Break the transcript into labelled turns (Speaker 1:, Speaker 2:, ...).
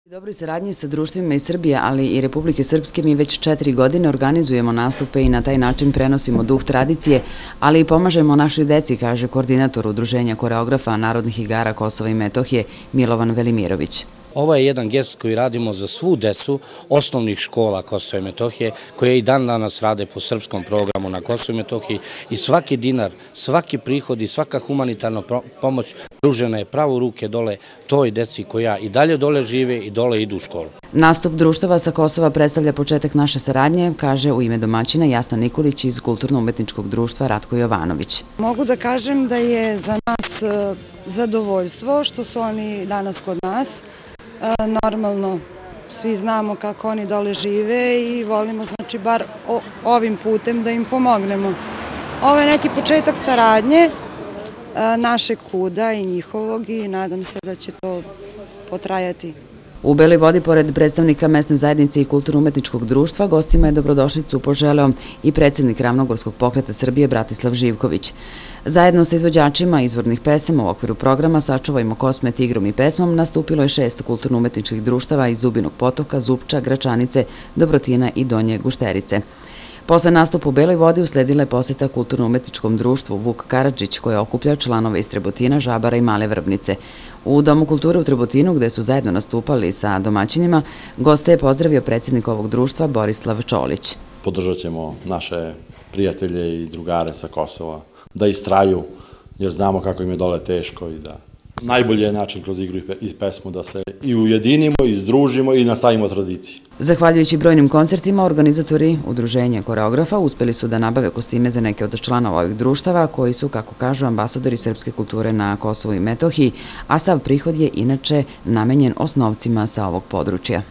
Speaker 1: Dobroj saradnji sa društvima iz Srbije, ali i Republike Srpske mi već 4 godine organizujemo nastupe i na taj način prenosimo duh tradicije, ali i pomažemo našoj deci, kaže koordinator Udruženja koreografa Narodnih igara Kosova i Metohije Milovan Velimirović.
Speaker 2: Ovo je jedan gest koji radimo za svu decu osnovnih škola Kosova i Metohije, koje i dan danas rade po srpskom programu na Kosovu i Metohiji i svaki dinar, svaki prihod i svaka humanitarna pomoć pružena je pravo u ruke dole toj deci koja i dalje dole žive i dole idu u školu.
Speaker 1: Nastup društava sa Kosova predstavlja početak naše saradnje, kaže u ime domaćina Jasna Nikolić iz Kulturno-umetničkog društva Ratko Jovanović.
Speaker 3: Mogu da kažem da je za nas zadovoljstvo što su oni danas kod nas. Normalno, svi znamo kako oni dole žive i volimo, znači, bar ovim putem da im pomognemo. Ovo je neki početak saradnje našeg KUD-a i njihovog i nadam se da će to potrajati.
Speaker 1: U Beloj Vodi, pored predstavnika mesne zajednice i Kulturno-umetničkog društva, gostima je dobrodošlicu poželeo i predsjednik Ravnogorskog pokreta Srbije Bratislav Živković. Zajedno sa izvođačima izvornih pesama u okviru programa Sačuvajmo Kosmet igrom i pesmom nastupilo je 6 kulturno-umetničkih društava iz Zubinog Potoka, Zupča, Gračanice, Dobrotina i Donje Gušterice. Posle nastupa u Beloj Vodi usledila je poseta Kulturno-umetničkom društvu Vuk Karadžić, koje okuplja članove iz Trebotina, Žabara i Male Vrbnice. U Domu kulture u Trebotinu, gde su zajedno nastupali sa domaćinima, goste je pozdravio predsjednik ovog društva Borislav Čolić.
Speaker 4: Podržat ćemo naše prijatelje i drugare sa Kosova da istraju, jer znamo kako im je dole teško i da najbolji je način kroz igru i pesmu da se i ujedinimo, i združimo i nastavimo tradiciju.
Speaker 1: Zahvaljujući brojnim koncertima, organizatori Udruženja koreografa uspeli su da nabave kostime za neke od članova ovih društava, koji su, kako kažu, ambasadori srpske kulture na Kosovu i Metohiji, a sav prihod je inače namenjen osnovcima sa ovog područja.